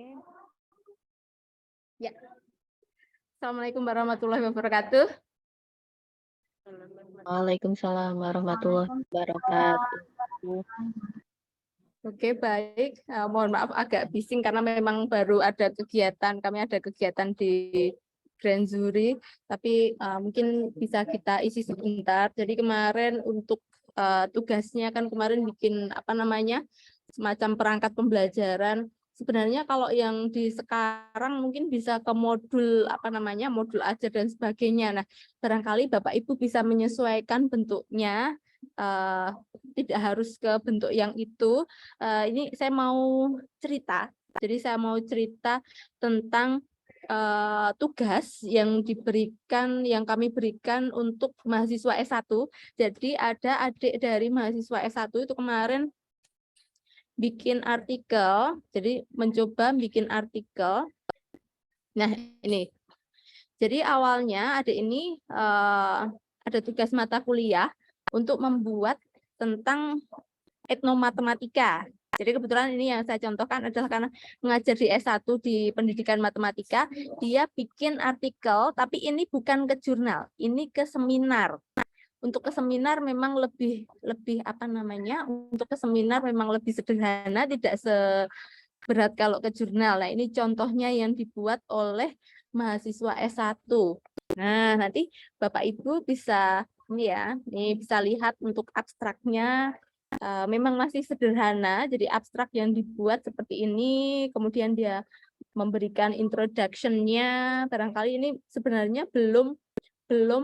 Oke. Ya. Assalamualaikum warahmatullahi wabarakatuh. Waalaikumsalam warahmatullahi wabarakatuh. Oke, baik. Mohon maaf agak bising karena memang baru ada kegiatan. Kami ada kegiatan di Grand Zuri, tapi mungkin bisa kita isi sebentar. Jadi kemarin untuk tugasnya kan kemarin bikin apa namanya semacam perangkat pembelajaran. Sebenarnya kalau yang di sekarang mungkin bisa ke modul apa namanya modul ajar dan sebagainya. Nah, barangkali Bapak Ibu bisa menyesuaikan bentuknya. Tidak harus ke bentuk yang itu. Ini saya mau cerita. Jadi saya mau cerita tentang tugas yang kami berikan untuk mahasiswa S1. Jadi ada adik dari mahasiswa S1 itu kemarin bikin artikel, jadi mencoba bikin artikel. Nah, ini. Jadi awalnya adik ini ada tugas mata kuliah untuk membuat tentang etnomatematika. Jadi kebetulan ini yang saya contohkan adalah karena mengajar di S1 di pendidikan matematika, dia bikin artikel, tapi ini bukan ke jurnal, ini ke seminar. Untuk ke seminar memang lebih apa namanya? Untuk ke seminar memang lebih sederhana, tidak seberat kalau ke jurnal. Nah, ini contohnya yang dibuat oleh mahasiswa S1. Nah, nanti Bapak Ibu bisa ini ya, ini bisa lihat untuk abstraknya. Memang masih sederhana, jadi abstrak yang dibuat seperti ini, kemudian dia memberikan introduction-nya. Barangkali ini sebenarnya belum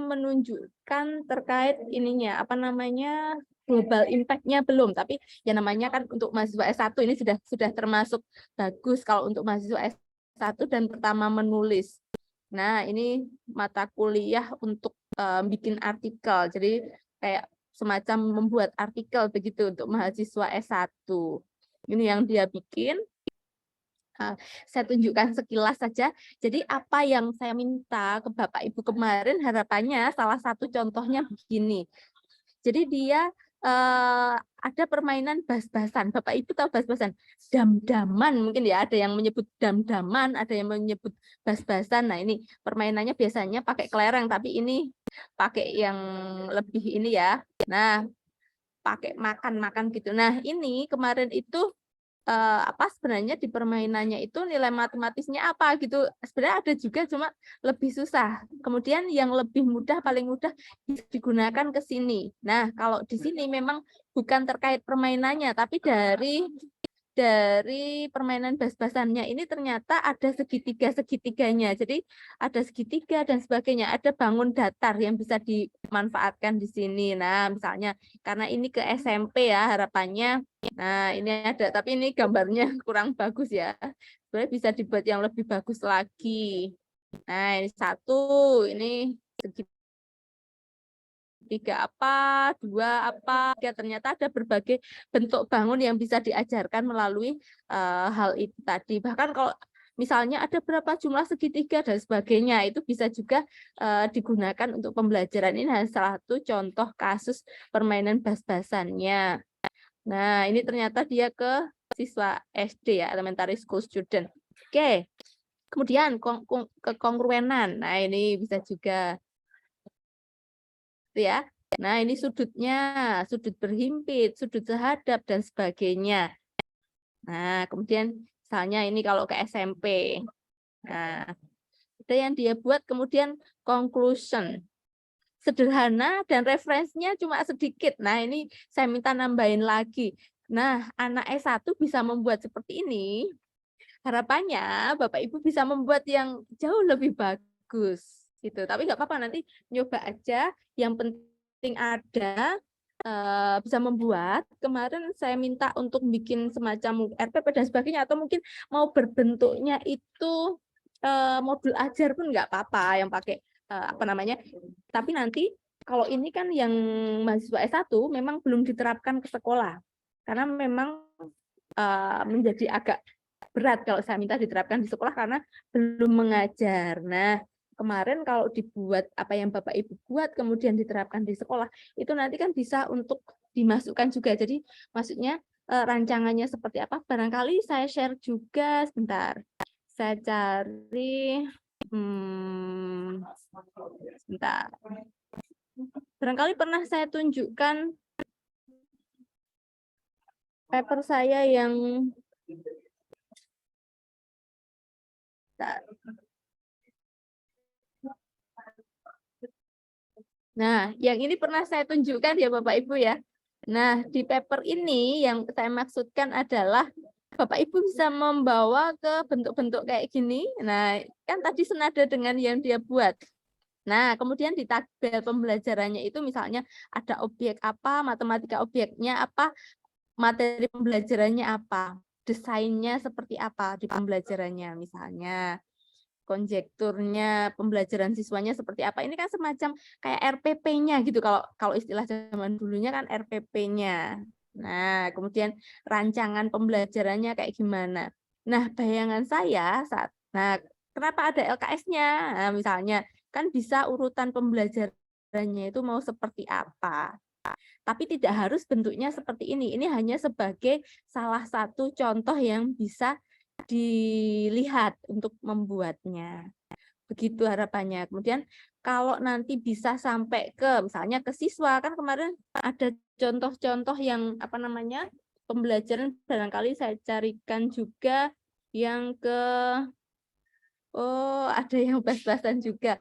menunjukkan terkait ininya apa namanya global impact-nya belum, tapi ya namanya kan untuk mahasiswa S1 ini sudah termasuk bagus kalau untuk mahasiswa S1 dan pertama menulis. Nah, ini mata kuliah untuk bikin artikel. Jadi kayak semacam membuat artikel begitu untuk mahasiswa S1. Ini yang dia bikin. Saya tunjukkan sekilas saja. Jadi apa yang saya minta ke Bapak Ibu kemarin harapannya salah satu contohnya begini. Jadi dia ada permainan bas-basan. Bapak Ibu tahu bas-basan? Dam-daman mungkin ya, ada yang menyebut dam-daman, ada yang menyebut bas-basan. Nah, ini permainannya biasanya pakai kelereng, tapi ini pakai yang lebih ini ya. Nah, pakai makan-makan gitu. Nah, ini kemarin itu apa sebenarnya di permainannya itu nilai matematisnya apa gitu. Sebenarnya ada juga cuma lebih susah. Kemudian yang lebih mudah, paling mudah bisa digunakan ke sini. Nah, kalau di sini memang bukan terkait permainannya, tapi dari permainan bas-basannya ini ternyata ada segitiga-segitiganya. Jadi ada segitiga dan sebagainya. Ada bangun datar yang bisa dimanfaatkan di sini. Nah, misalnya karena ini ke SMP ya harapannya. Nah, ini ada, tapi ini gambarnya kurang bagus ya. Sebenarnya bisa dibuat yang lebih bagus lagi. Nah, ini satu, ini tiga apa, dua apa, ya ternyata ada berbagai bentuk bangun yang bisa diajarkan melalui hal itu tadi. Bahkan kalau misalnya ada berapa jumlah segitiga dan sebagainya, itu bisa juga digunakan untuk pembelajaran. Ini salah satu contoh kasus permainan bas-basannya. Nah, ini ternyata dia ke siswa SD ya, elementary school student. Oke, kemudian kekongruenan. Nah, ini bisa juga ya. Nah, ini sudutnya, sudut berhimpit, sudut sehadap, dan sebagainya. Nah, kemudian misalnya ini kalau ke SMP. Nah, ada yang dia buat kemudian conclusion. Sederhana dan referensinya cuma sedikit. Nah, ini saya minta nambahin lagi. Nah, anak S1 bisa membuat seperti ini. Harapannya Bapak Ibu bisa membuat yang jauh lebih bagus. Gitu. Tapi nggak apa-apa, nanti nyoba aja. Yang penting ada bisa membuat. Kemarin saya minta untuk bikin semacam RPP dan sebagainya, atau mungkin mau berbentuknya itu modul ajar pun nggak apa-apa yang pakai apa namanya. Tapi nanti kalau ini kan yang mahasiswa S1 memang belum diterapkan ke sekolah. Karena memang menjadi agak berat kalau saya minta diterapkan di sekolah karena belum mengajar. Nah, kemarin kalau dibuat apa yang Bapak Ibu buat kemudian diterapkan di sekolah, itu nanti kan bisa untuk dimasukkan juga. Jadi maksudnya rancangannya seperti apa. Barangkali saya share juga sebentar. Saya cari sebentar. Barangkali pernah saya tunjukkan paper saya yang Nah, yang ini pernah saya tunjukkan ya Bapak Ibu ya. Nah, di paper ini yang saya maksudkan adalah Bapak Ibu bisa membawa ke bentuk-bentuk kayak gini. Nah, kan tadi senada dengan yang dia buat. Nah, kemudian di tabel pembelajarannya itu misalnya ada objek apa, matematika objeknya apa, materi pembelajarannya apa, desainnya seperti apa di pembelajarannya misalnya. Konjekturnya pembelajaran siswanya seperti apa. Ini kan semacam kayak RPP-nya gitu kalau istilah zaman dulunya kan RPP-nya. Nah, kemudian rancangan pembelajarannya kayak gimana. Nah, bayangan saya kenapa ada LKS-nya? Nah, misalnya kan bisa urutan pembelajarannya itu mau seperti apa. Tapi tidak harus bentuknya seperti ini. Ini hanya sebagai salah satu contoh yang bisa dilihat untuk membuatnya. Begitu harapannya. Kemudian kalau nanti bisa sampai ke misalnya ke siswa, kan kemarin ada contoh-contoh yang pembelajaran, barangkali saya carikan juga yang ke ada yang bas-basan juga.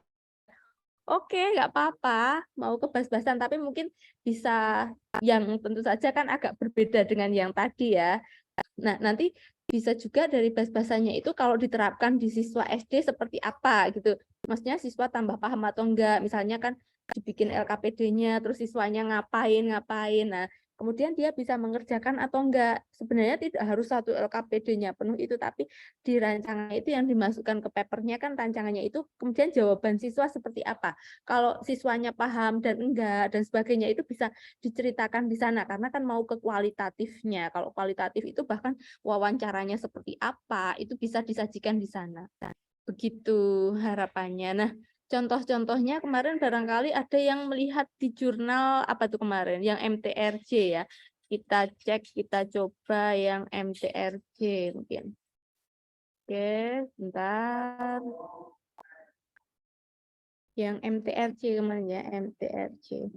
Oke, nggak apa-apa, mau ke bas-basan, tapi mungkin bisa yang tentu saja kan agak berbeda dengan yang tadi ya. Nah, nanti bisa juga dari bas-basannya itu kalau diterapkan di siswa SD seperti apa gitu. Maksudnya siswa tambah paham atau enggak. Misalnya kan dibikin LKPD-nya, terus siswanya ngapain. Nah, kemudian dia bisa mengerjakan atau enggak. Sebenarnya tidak harus satu LKPD-nya penuh itu, tapi di rancangan itu yang dimasukkan ke papernya kan rancangannya itu, kemudian jawaban siswa seperti apa. Kalau siswanya paham dan enggak dan sebagainya itu bisa diceritakan di sana karena kan mau ke kualitatifnya. Kalau kualitatif itu bahkan wawancaranya seperti apa itu bisa disajikan di sana. Begitu harapannya. Nah, contoh-contohnya kemarin barangkali ada yang melihat di jurnal apa tuh kemarin yang MTRJ ya. Kita cek, kita coba yang MTRJ mungkin. Oke, bentar. Yang MTRJ kemarin ya, MTRJ.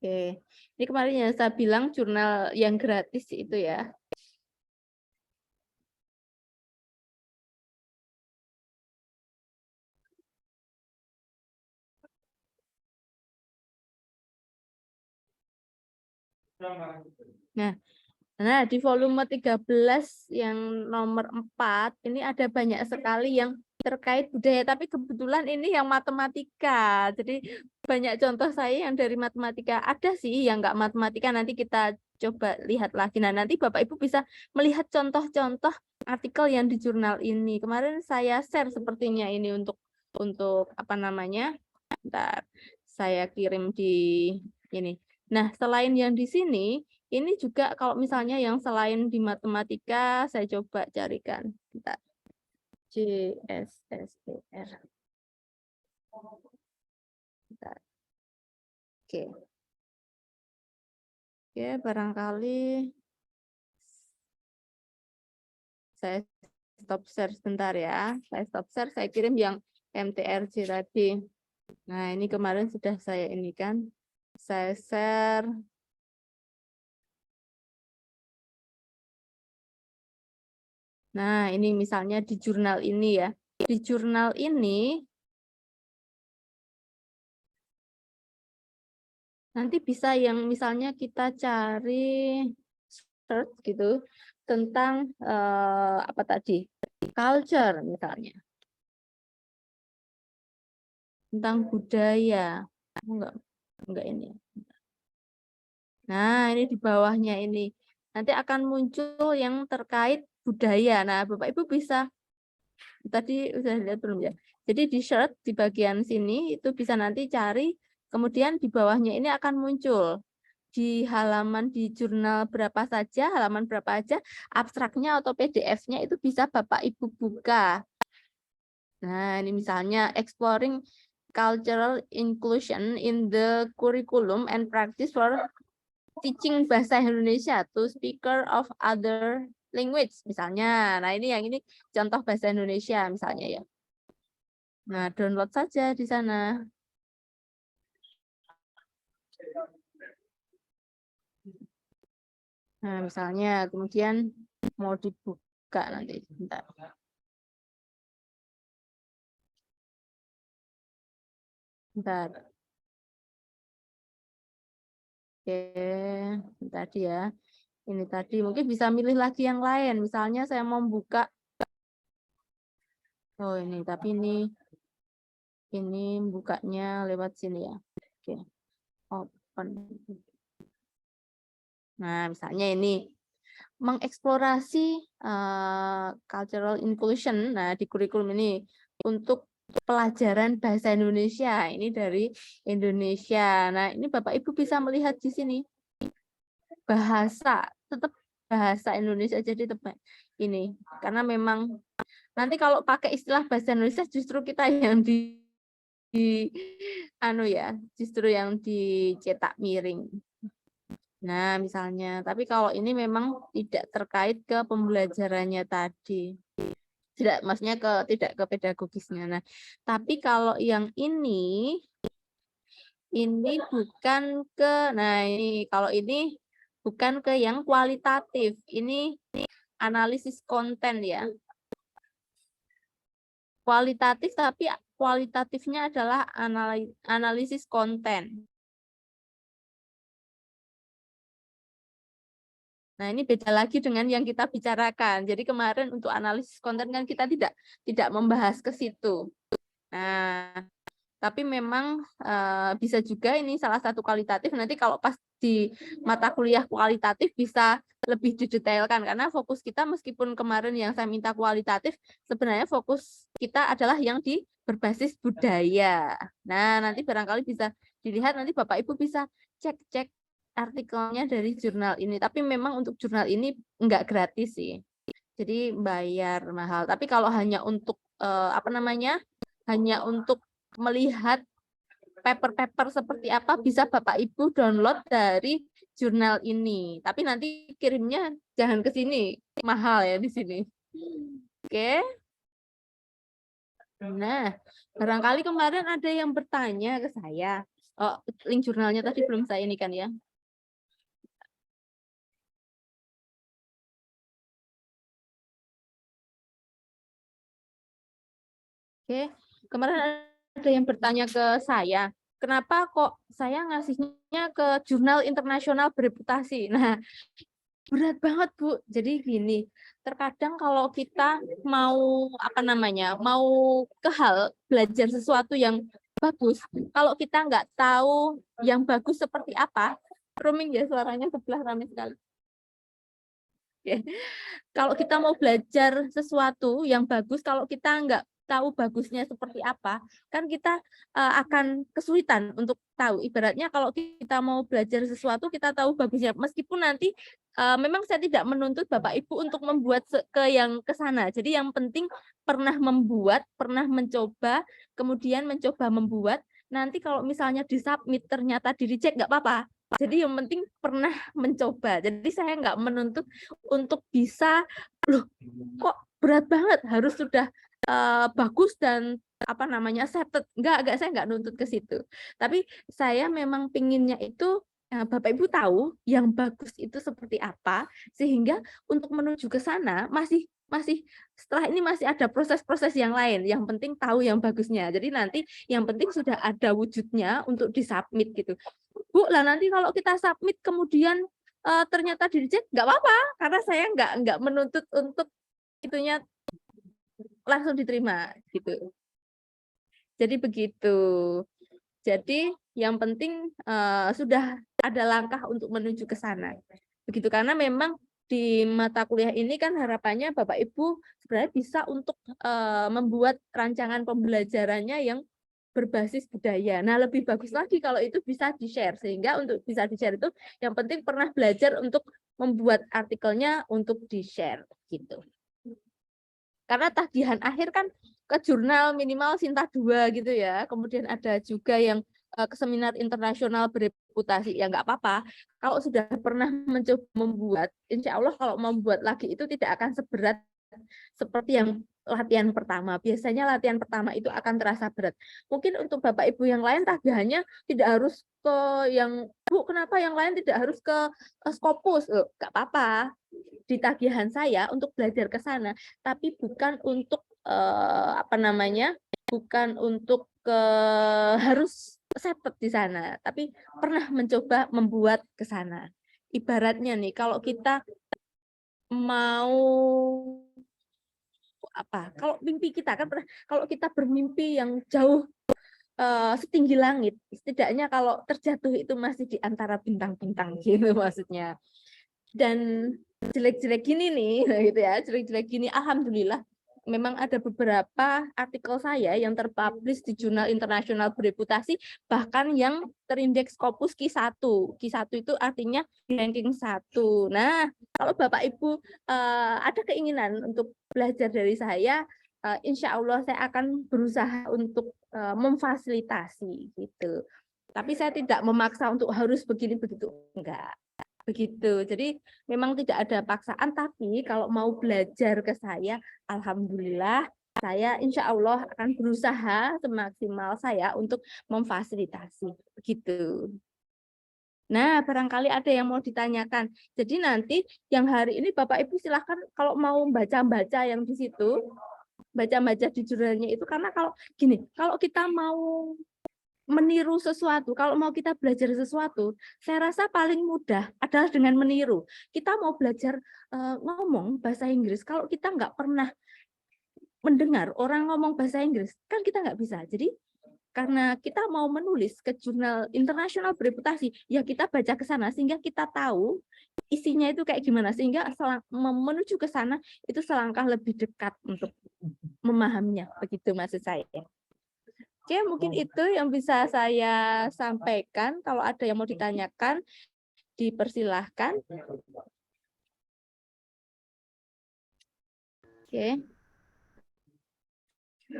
Oke, ini kemarin yang saya bilang jurnal yang gratis itu ya. Nah, di volume 13 yang nomor 4 ini ada banyak sekali yang terkait budaya, tapi kebetulan ini yang matematika. Jadi banyak contoh saya yang dari matematika. Ada sih yang nggak matematika, nanti kita coba lihat lagi. Nah, nanti Bapak Ibu bisa melihat contoh-contoh artikel yang di jurnal ini. Kemarin saya share sepertinya ini untuk Bentar, saya kirim di ini. Nah, selain yang di sini, ini juga kalau misalnya yang selain di matematika, saya coba carikan. Bentar. JSSPR. Bentar. Oke. Oke, barangkali saya stop share sebentar ya. Saya stop share, saya kirim yang MTRJ tadi. Nah, ini kemarin sudah saya ini kan. Saya share. Nah, ini misalnya di jurnal ini ya. Di jurnal ini nanti bisa yang misalnya kita cari search gitu tentang apa tadi? Culture misalnya. Tentang budaya. Enggak ini. Nah, ini di bawahnya ini. Nanti akan muncul yang terkait budaya. Nah, Bapak Ibu bisa tadi sudah lihat belum ya? Jadi di search di bagian sini itu bisa nanti cari, kemudian di bawahnya ini akan muncul di halaman di jurnal berapa saja, halaman berapa aja, abstraknya atau PDF-nya itu bisa Bapak Ibu buka. Nah, ini misalnya exploring cultural inclusion in the curriculum and practice for teaching bahasa Indonesia to speaker of other language misalnya. Nah, ini yang ini contoh bahasa Indonesia misalnya ya. Nah, download saja di sana. Nah, misalnya kemudian mau dibuka nanti bentar. Bentar. Oke, tadi ya. Ini tadi mungkin bisa milih lagi yang lain. Misalnya saya mau buka. Oh ini, tapi ini bukanya lewat sini ya. Oke, open. Nah, misalnya ini mengeksplorasi cultural inclusion. Nah, di kurikulum ini untuk pelajaran bahasa Indonesia. Ini dari Indonesia. Nah, ini Bapak Ibu bisa melihat di sini. Bahasa, tetap bahasa Indonesia jadi tetap ini. Karena memang nanti kalau pakai istilah bahasa Indonesia justru kita yang justru yang dicetak miring. Nah, misalnya, tapi kalau ini memang tidak terkait ke pembelajarannya tadi. Tidak, maksudnya tidak ke pedagogisnya. Nah, tapi kalau yang ini bukan ke, nah ini kalau ini bukan ke yang kualitatif. Ini analisis konten ya. Kualitatif tapi kualitatifnya adalah analisis konten. Nah, ini beda lagi dengan yang kita bicarakan. Jadi kemarin untuk analisis konten kan kita tidak membahas ke situ. Nah, tapi memang bisa juga ini salah satu kualitatif. Nanti kalau pas di mata kuliah kualitatif bisa lebih didetailkan. Karena fokus kita meskipun kemarin yang saya minta kualitatif, sebenarnya fokus kita adalah yang berbasis budaya. Nah, nanti barangkali bisa dilihat, nanti Bapak Ibu bisa cek artikelnya dari jurnal ini. Tapi memang untuk jurnal ini enggak gratis sih. Jadi bayar mahal. Tapi kalau hanya untuk hanya untuk melihat paper-paper seperti apa bisa Bapak Ibu download dari jurnal ini. Tapi nanti kirimnya jangan ke sini, mahal ya di sini. Oke. Nah, barangkali kemarin ada yang bertanya ke saya. Oh, link jurnalnya tadi belum saya ini kan ya. Oke, kemarin ada yang bertanya ke saya, kenapa kok saya ngasihnya ke jurnal internasional bereputasi? Nah, berat banget, Bu. Jadi gini, terkadang kalau kita mau mau ke hal belajar sesuatu yang bagus, kalau kita nggak tahu yang bagus seperti apa, roaming ya suaranya sebelah ramai sekali. Kalau kita mau belajar sesuatu yang bagus, kalau kita nggak tahu bagusnya seperti apa, kan kita akan kesulitan untuk tahu. Ibaratnya kalau kita mau belajar sesuatu, kita tahu bagusnya. Meskipun nanti memang saya tidak menuntut Bapak Ibu untuk membuat ke yang ke sana. Jadi yang penting pernah membuat, pernah mencoba, kemudian mencoba membuat. Nanti kalau misalnya disubmit ternyata di-reject nggak apa-apa. Jadi yang penting pernah mencoba. Jadi saya nggak menuntut untuk bisa, loh kok berat banget harus sudah bagus dan accepted. Enggak, saya nggak nuntut ke situ. Tapi saya memang pinginnya itu Bapak Ibu tahu yang bagus itu seperti apa, sehingga untuk menuju ke sana masih setelah ini masih ada proses-proses yang lain. Yang penting tahu yang bagusnya. Jadi nanti yang penting sudah ada wujudnya untuk disubmit gitu. Bu, lah nanti kalau kita submit kemudian ternyata di-reject nggak apa-apa, karena saya nggak menuntut untuk itunya langsung diterima gitu. Jadi begitu. Jadi yang penting sudah ada langkah untuk menuju ke sana. Begitu, karena memang di mata kuliah ini kan harapannya Bapak Ibu sebenarnya bisa untuk membuat rancangan pembelajarannya yang berbasis budaya. Nah, lebih bagus lagi kalau itu bisa di-share. Sehingga untuk bisa di-share itu yang penting pernah belajar untuk membuat artikelnya untuk di-share gitu. Karena tagihan akhir kan ke jurnal minimal Sinta 2 gitu ya. Kemudian ada juga yang ke seminar internasional bereputasi, ya nggak apa-apa. Kalau sudah pernah mencoba membuat, insya Allah kalau membuat lagi itu tidak akan seberat seperti yang latihan pertama. Biasanya latihan pertama itu akan terasa berat. Mungkin untuk Bapak Ibu yang lain tagihannya tidak harus ke yang, Bu, kenapa yang lain tidak harus ke Scopus? Nggak apa-apa. Di tagihan saya untuk belajar ke sana, tapi bukan untuk apa namanya? Bukan untuk harus settled di sana, tapi pernah mencoba membuat ke sana. Ibaratnya nih, kalau kita mau apa? Kalau mimpi kita kan pernah, kalau kita bermimpi yang jauh setinggi langit, setidaknya kalau terjatuh itu masih di antara bintang-bintang gitu maksudnya. Dan jelek-jelek gini nih, gitu ya, jelek-jelek gini, alhamdulillah memang ada beberapa artikel saya yang terpublish di jurnal internasional bereputasi, bahkan yang terindeks Scopus Q1. Q1 itu artinya ranking 1. Nah, kalau Bapak Ibu ada keinginan untuk belajar dari saya, insya Allah saya akan berusaha untuk memfasilitasi gitu. Tapi saya tidak memaksa untuk harus begini begitu, enggak. Begitu. Jadi memang tidak ada paksaan, tapi kalau mau belajar ke saya, alhamdulillah saya insya Allah akan berusaha semaksimal saya untuk memfasilitasi. Begitu. Nah, barangkali ada yang mau ditanyakan. Jadi nanti yang hari ini Bapak Ibu silahkan kalau mau baca-baca yang di situ, baca-baca di jurnalnya itu, karena kalau gini, kalau kita mau meniru sesuatu, kalau mau kita belajar sesuatu, saya rasa paling mudah adalah dengan meniru. Kita mau belajar ngomong bahasa Inggris, kalau kita nggak pernah mendengar orang ngomong bahasa Inggris, kan kita nggak bisa. Jadi karena kita mau menulis ke jurnal internasional bereputasi, ya kita baca ke sana sehingga kita tahu isinya itu kayak gimana, sehingga menuju ke sana itu selangkah lebih dekat untuk memahaminya. Begitu maksud saya. Oke, mungkin itu yang bisa saya sampaikan. Kalau ada yang mau ditanyakan, dipersilahkan. Oke.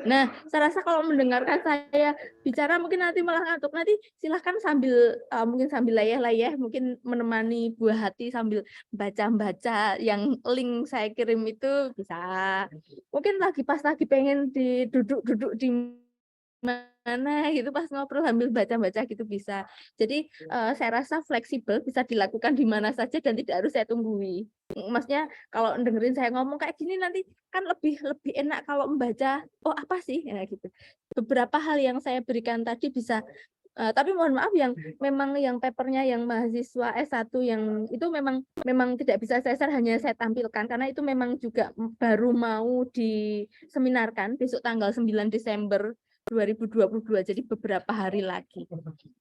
Nah, saya rasa kalau mendengarkan saya bicara mungkin nanti malah ngantuk. Nanti silahkan sambil mungkin sambil layah-layah, mungkin menemani buah hati sambil baca-baca yang link saya kirim itu bisa. Mungkin pas lagi pengen duduk-duduk di mana gitu pas ngobrol sambil baca-baca gitu bisa. Jadi saya rasa fleksibel, bisa dilakukan di mana saja dan tidak harus saya tunggui. Maksudnya kalau dengerin saya ngomong kayak gini nanti kan lebih enak kalau membaca, oh apa sih ya gitu. Beberapa hal yang saya berikan tadi bisa tapi mohon maaf yang memang yang papernya yang mahasiswa S1 yang itu memang tidak bisa saya share, hanya saya tampilkan karena itu memang juga baru mau diseminarkan besok tanggal 9 Desember 2022, jadi beberapa hari lagi.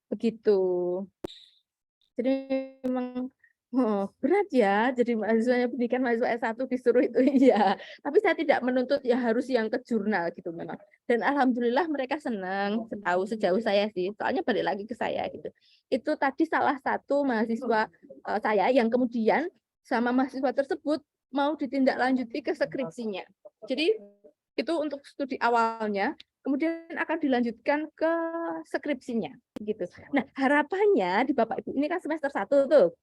Begitu. Jadi memang berat ya, jadi mahasiswanya pendidikan mahasiswa S1 disuruh itu iya. Tapi saya tidak menuntut ya harus yang ke jurnal gitu memang. Dan alhamdulillah mereka senang, tahu sejauh saya sih. Soalnya balik lagi ke saya gitu. Itu tadi salah satu mahasiswa saya yang kemudian sama mahasiswa tersebut mau ditindaklanjuti ke skripsinya. Jadi itu untuk studi awalnya, kemudian akan dilanjutkan ke skripsinya gitu. Nah, harapannya di Bapak Ibu ini kan semester 1 tuh.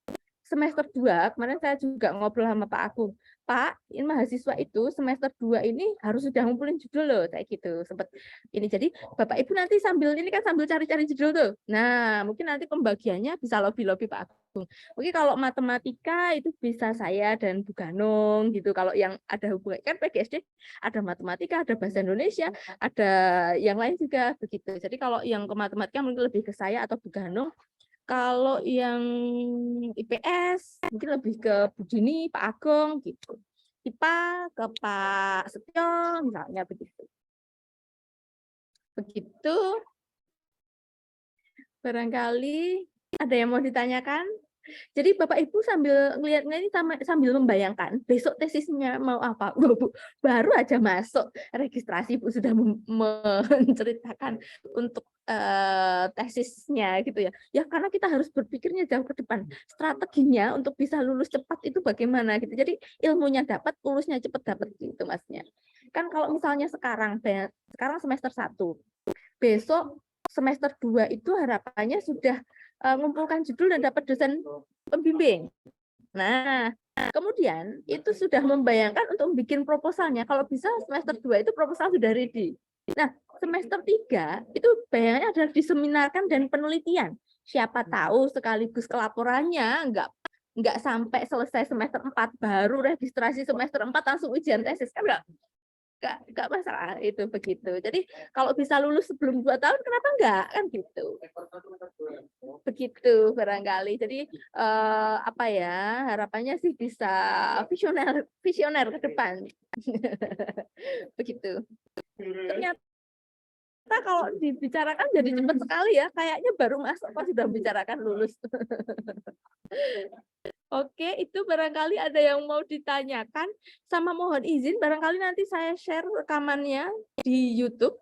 Semester 2 kemarin saya juga ngobrol sama Pak Agung. Pak, ini mahasiswa itu semester 2 ini harus sudah ngumpulin judul loh, kayak gitu. Sempat ini. Jadi Bapak Ibu nanti sambil ini kan sambil cari-cari judul tuh. Nah, mungkin nanti pembagiannya bisa lobby-lobby Pak Agung. Mungkin kalau matematika itu bisa saya dan Bu Ganung gitu. Kalau yang ada hubungan kan PGSD ada matematika, ada bahasa Indonesia, ada yang lain juga begitu. Jadi kalau yang ke matematika mungkin lebih ke saya atau Bu Ganung. Kalau yang IPS mungkin lebih ke Bu Dini, Pak Agung gitu. IPA ke Pak Setio misalnya begitu. Begitu. Barangkali ada yang mau ditanyakan? Jadi Bapak Ibu sambil ngelihatnya ini sambil membayangkan besok tesisnya mau apa. Bu, baru aja masuk registrasi Bu sudah menceritakan untuk tesisnya gitu ya. Ya karena kita harus berpikirnya jauh ke depan. Strateginya untuk bisa lulus cepat itu bagaimana gitu. Jadi ilmunya dapat, lulusnya cepat dapat gitu Masnya. Kan kalau misalnya sekarang semester 1, besok semester 2 itu harapannya sudah mengumpulkan judul dan dapat dosen pembimbing. Nah, kemudian itu sudah membayangkan untuk bikin proposalnya. Kalau bisa semester 2 itu proposal sudah ready. Nah, semester 3 itu bayangannya adalah diseminarkan dan penelitian. Siapa tahu sekaligus kelaporannya enggak sampai selesai semester 4 baru registrasi semester 4 langsung ujian tesis, kan enggak masalah itu begitu. Jadi kalau bisa lulus sebelum 2 tahun kenapa enggak, kan gitu. Begitu barangkali. Jadi apa ya, harapannya sih bisa visioner ke depan. Begitu. Ternyata kalau dibicarakan jadi cepat sekali ya, kayaknya baru masuk pas sudah bicarakan lulus. Oke, itu barangkali ada yang mau ditanyakan, sama mohon izin barangkali nanti saya share rekamannya di YouTube.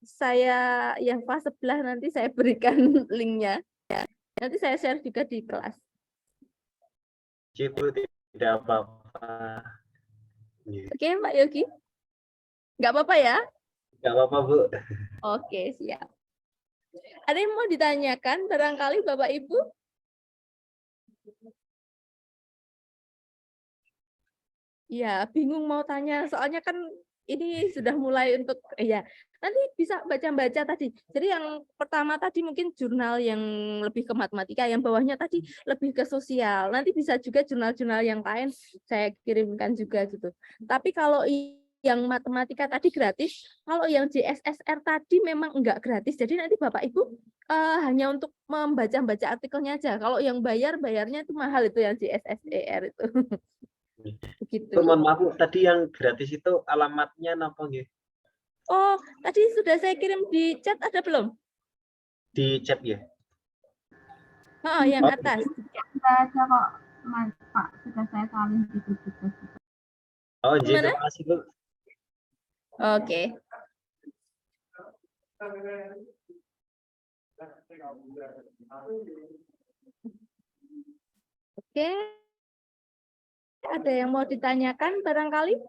Saya yang kelas sebelah nanti saya berikan linknya. Nanti saya share juga di kelas. Itu tidak apa-apa. Oke, Pak Yogi? Nggak apa-apa ya? Nggak apa-apa, Bu. Oke, siap. Ada yang mau ditanyakan barangkali Bapak Ibu? Ya, bingung mau tanya, soalnya kan ini sudah mulai untuk, ya, nanti bisa baca-baca tadi. Jadi yang pertama tadi mungkin jurnal yang lebih ke matematika, yang bawahnya tadi lebih ke sosial. Nanti bisa juga jurnal-jurnal yang lain saya kirimkan juga gitu. Tapi kalau yang matematika tadi gratis, kalau yang JSSR tadi memang enggak gratis. Jadi nanti Bapak Ibu hanya untuk membaca-baca artikelnya aja. Kalau yang bayarnya itu mahal itu yang JSSR itu. Begitu. Mohon maaf, tadi yang gratis itu alamatnya apa nggih? Oh, tadi sudah saya kirim di chat, ada belum? Di chat ya? Oh, yang atas. Sudah ada kok, Mas Pak. Sudah saya salin di grup. Oh, jadi Gimana? terima kasih, Bu. Oke. Oke. Ada yang mau ditanyakan barangkali?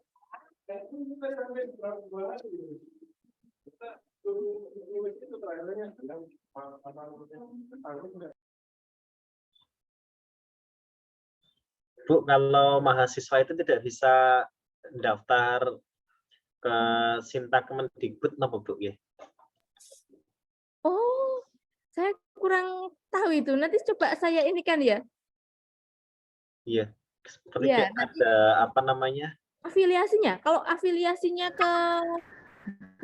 Bu, kalau mahasiswa itu tidak bisa daftar ke Sinta Kemendikbud napa, Bu ya? Oh, saya kurang tahu itu. Nanti coba saya ini kan ya. Iya. Seperti Iya, kayak ada apa namanya? Afiliasinya. Kalau afiliasinya ke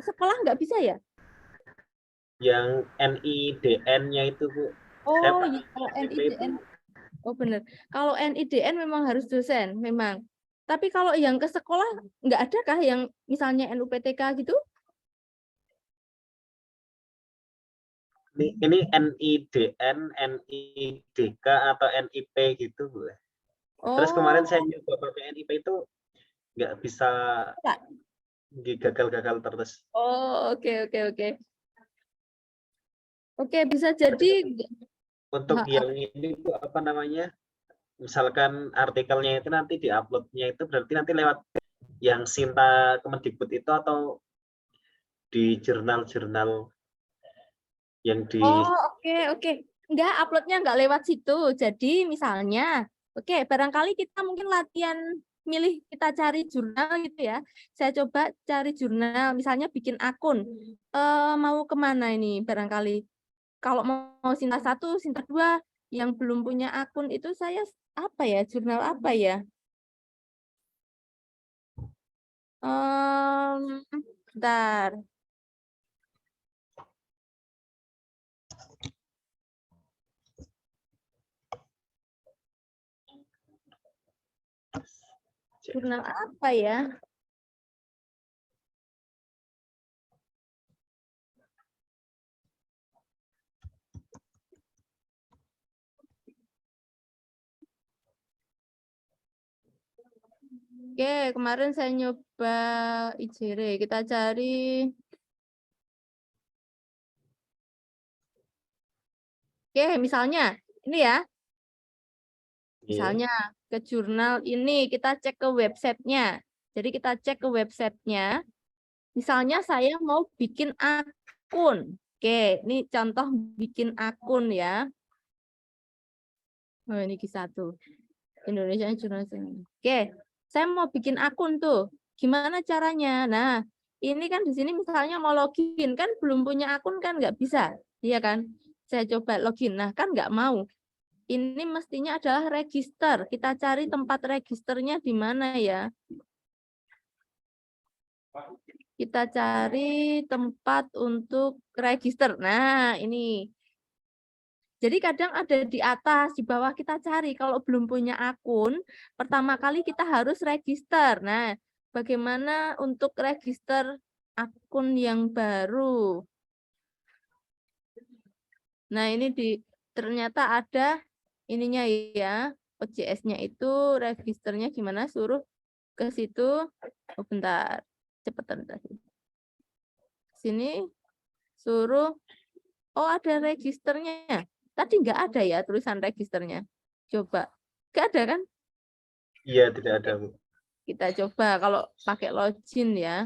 sekolah nggak bisa ya? Yang NIDN-nya itu, Bu. Oh, Saya iya, kalau SMP itu. NIDN. Oh, benar. Kalau NIDN memang harus dosen, memang. Tapi kalau yang ke sekolah nggak ada kah yang misalnya NUPTK gitu? Ini NIDN, NIDK atau NIP gitu, Bu. Terus kemarin saya Oh, nyoba pakai NIP itu nggak bisa, enggak. gagal-gagal terus. Oh, oke. Oke, bisa jadi. Untuk yang ini, Bu, apa namanya? Misalkan artikelnya itu nanti diuploadnya itu berarti nanti lewat yang Sinta Kemendikbud itu atau di jurnal-jurnal yang di Oh, oke. Enggak, uploadnya enggak lewat situ. Jadi misalnya, oke, barangkali kita mungkin latihan milih, kita cari jurnal gitu ya. Saya coba cari jurnal, misalnya bikin akun. Mau kemana ini barangkali? Kalau mau Sinta 1, Sinta 2, yang belum punya akun itu saya apa ya, jurnal apa ya? Bentar. Jurnal apa ya? Oke, kemarin saya nyoba IJR. Kita cari. Oke, misalnya ini ya. Misalnya ke jurnal ini, kita cek ke websitenya. Jadi kita cek ke websitenya. Misalnya saya mau bikin akun. Oke, ini contoh bikin akun ya. Oh, ini Q1. Indonesia Journalism. Oke, saya mau bikin akun tuh. Gimana caranya? Nah, ini kan di sini misalnya mau login, kan belum punya akun kan nggak bisa. Iya kan? Saya coba login. Nah, kan nggak mau. Ini mestinya adalah register. Kita cari tempat registernya di mana ya? Kita cari tempat untuk register. Nah, ini. Jadi kadang ada di atas, di bawah kita cari. Kalau belum punya akun, pertama kali kita harus register. Nah, bagaimana untuk register akun yang baru? Nah, ini ternyata ada ininya ya, OJS-nya itu registernya gimana? Suruh ke situ. Oh, bentar, cepetan tadi. Sini suruh. Oh, ada registernya. Tadi nggak ada ya tulisan registernya. Coba, nggak ada kan? Iya, tidak ada, Bu. Kita coba kalau pakai login ya.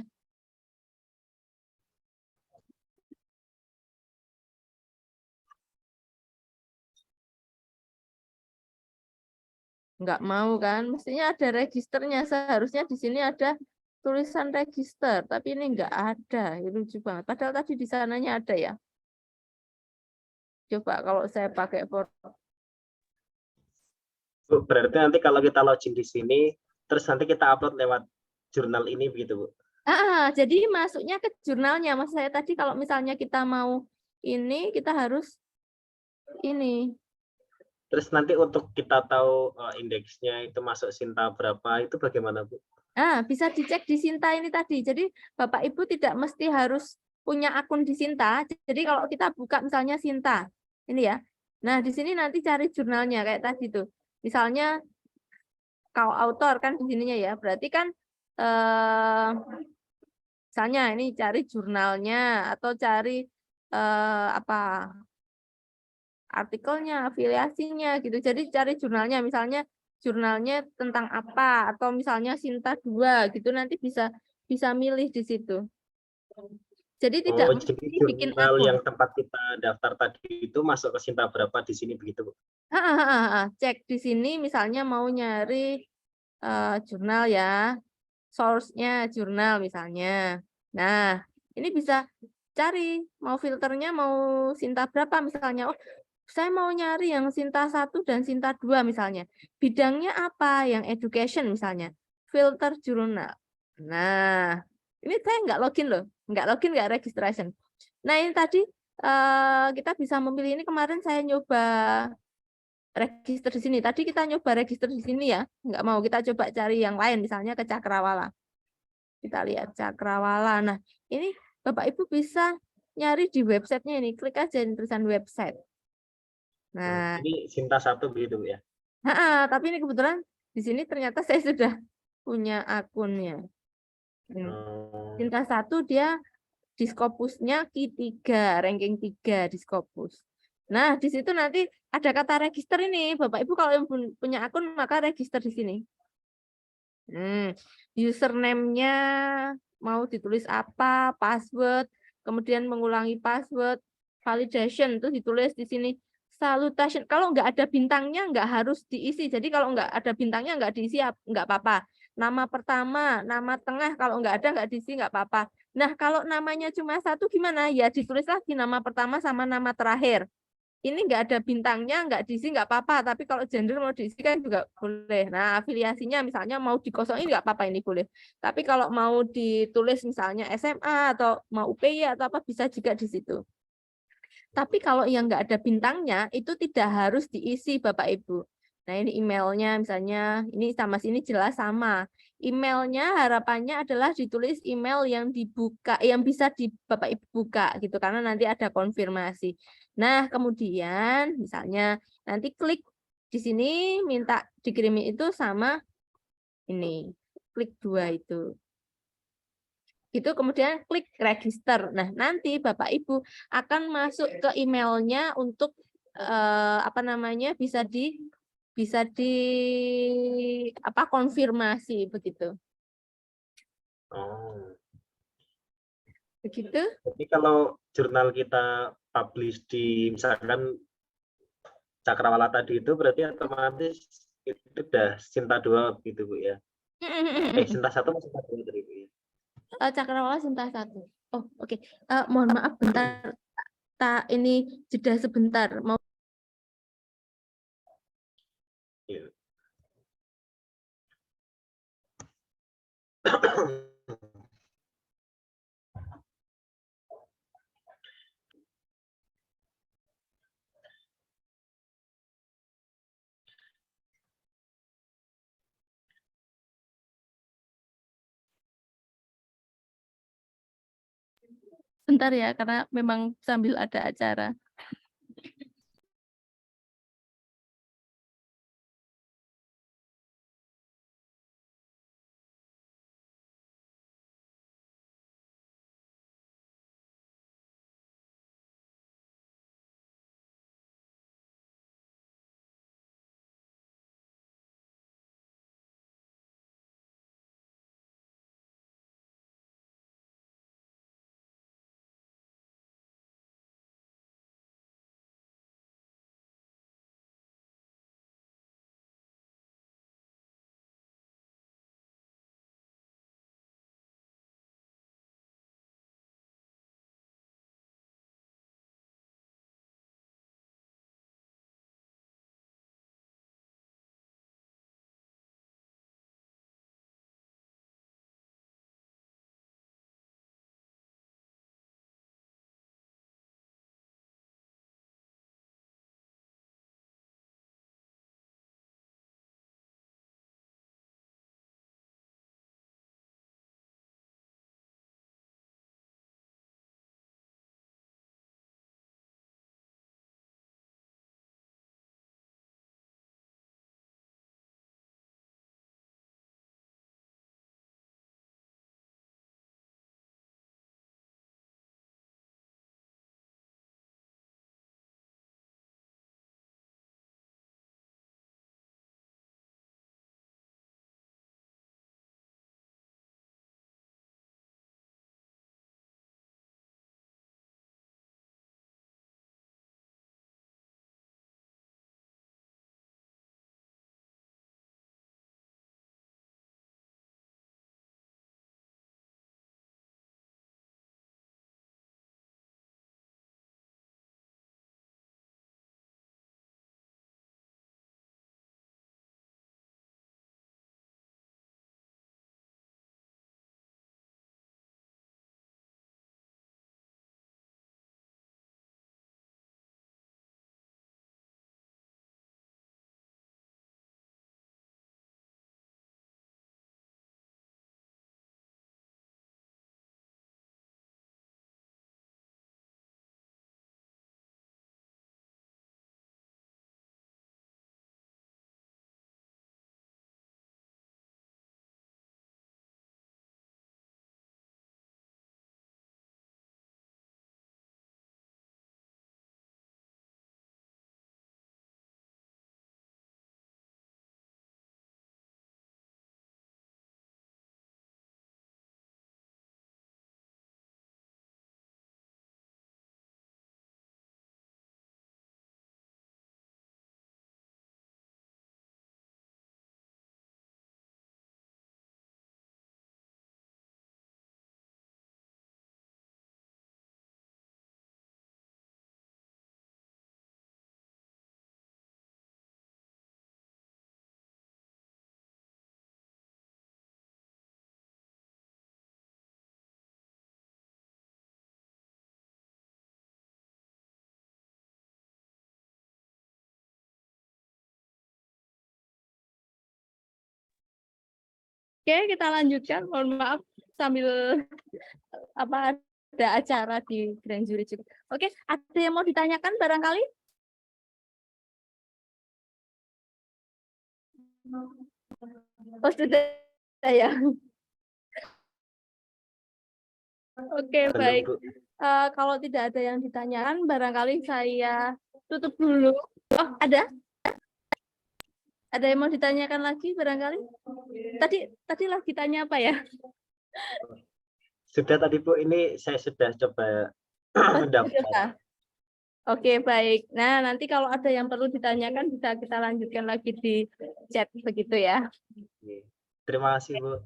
Nggak mau kan? Mestinya ada registernya. Seharusnya di sini ada tulisan register, tapi ini nggak ada. Ini lucu banget. Padahal tadi di sananya ada ya. Coba kalau saya pakai Bu, berarti nanti kalau kita login di sini, terus nanti kita upload lewat jurnal ini begitu, Bu? jadi masuknya ke jurnalnya. Maksud saya tadi kalau misalnya kita mau ini, kita harus ini. Terus nanti untuk kita tahu indeksnya itu masuk Sinta berapa, itu bagaimana, Bu? Bisa dicek di Sinta ini tadi. Jadi Bapak Ibu tidak mesti harus punya akun di Sinta. Jadi kalau kita buka misalnya Sinta, ini ya. Nah, di sini nanti cari jurnalnya kayak tadi tuh. Misalnya kalau author kan di sininya ya. Berarti kan misalnya ini cari jurnalnya atau cari apa artikelnya, afiliasinya gitu. Jadi cari jurnalnya, misalnya jurnalnya tentang apa atau misalnya Sinta 2 gitu nanti bisa milih di situ. Jadi tidak Oh, mesti jadi bikin jurnal akun. yang tempat kita daftar tadi itu masuk ke Sinta berapa di sini begitu, Bu? Cek di sini misalnya mau nyari jurnal ya, source-nya jurnal misalnya. Nah, ini bisa cari mau filternya mau Sinta berapa misalnya. Oh, saya mau nyari yang Sinta 1 dan Sinta 2 misalnya. Bidangnya apa? Yang education misalnya. Filter jurnal. Nah, ini saya nggak login loh. Nggak registration. Nah, ini tadi kita bisa memilih ini kemarin saya nyoba register di sini. Tadi kita nyoba register di sini ya. Nggak mau, kita coba cari yang lain misalnya ke Cakrawala. Kita lihat Cakrawala. Nah, ini Bapak Ibu bisa nyari di websitenya ini. Klik aja di tulisan website. Nah, ini Sinta 1 begitu, Bu, ya? tapi ini kebetulan di sini ternyata saya sudah punya akunnya. Sinta 1 dia di Scopusnya Q3, ranking 3 di Scopus. Nah, di situ nanti ada kata register ini. Bapak Ibu kalau yang punya akun maka register di sini. Username-nya mau ditulis apa, password, kemudian mengulangi password, validation itu ditulis di sini. Salutation, kalau nggak ada bintangnya nggak harus diisi. Jadi kalau nggak ada bintangnya nggak diisi nggak apa-apa. Nama pertama, nama tengah kalau nggak ada nggak diisi nggak apa-apa. Nah kalau namanya cuma satu gimana? Ya ditulis lagi nama pertama sama nama terakhir. Ini nggak ada bintangnya, nggak diisi nggak apa-apa. Tapi kalau gender mau diisi kan juga boleh. Nah afiliasinya misalnya mau dikosongin nggak apa-apa ini boleh. Tapi kalau mau ditulis misalnya SMA atau mau UPY atau apa bisa juga di situ. Tapi kalau yang nggak ada bintangnya, itu tidak harus diisi Bapak Ibu. Nah ini emailnya misalnya, ini sama sini jelas sama. Emailnya harapannya adalah ditulis email yang dibuka, yang bisa di Bapak Ibu buka gitu, karena nanti ada konfirmasi. Nah kemudian misalnya nanti klik di sini minta dikirimin itu sama ini, klik 2 itu. Itu kemudian klik register. Nah, nanti Bapak Ibu akan masuk ke emailnya untuk apa namanya bisa di konfirmasi begitu. Oh. Begitu. Jadi kalau jurnal kita publish di misalkan Cakrawala tadi itu berarti otomatis itu udah Sinta 2 gitu Bu ya. Sinta 1 masih Sinta 2 tadi Bu ya. Cakrawala Sinta 1. Oh, oke. Mohon maaf bentar. Ini jeda sebentar. Mau Iya. bentar ya, karena memang sambil ada acara. Oke, kita lanjutkan. Mohon maaf sambil ada acara di Grand Jury juga. Oke, ada yang mau ditanyakan barangkali? Oh, sudah ya. Oke, baik. Kalau tidak ada yang ditanyakan, barangkali saya tutup dulu. Oh, ada? Ada yang mau ditanyakan lagi barangkali? Tadi lagi tanya apa ya? Sudah tadi Bu, ini saya sudah coba mendaftar. Sudah. Oke, baik. Nah, nanti kalau ada yang perlu ditanyakan bisa kita lanjutkan lagi di chat begitu ya. Oke. Terima kasih Bu.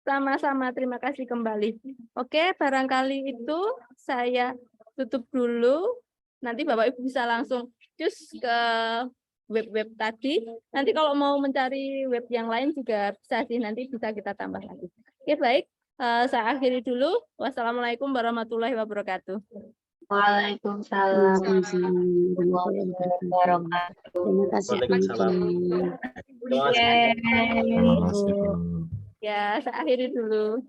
Sama-sama, terima kasih kembali. Oke, barangkali itu saya tutup dulu. Nanti Bapak Ibu bisa langsung cus ke web-web tadi. Nanti kalau mau mencari web yang lain juga bisa sih, nanti bisa kita tambah lagi. Oke, baik. Saya akhiri dulu. Wassalamualaikum warahmatullahi wabarakatuh. Waalaikumsalam warahmatullahi wabarakatuh. Terima kasih. Waalaikumsalam. Terima kasih. Oke. Terima kasih. Ya, saya akhiri dulu.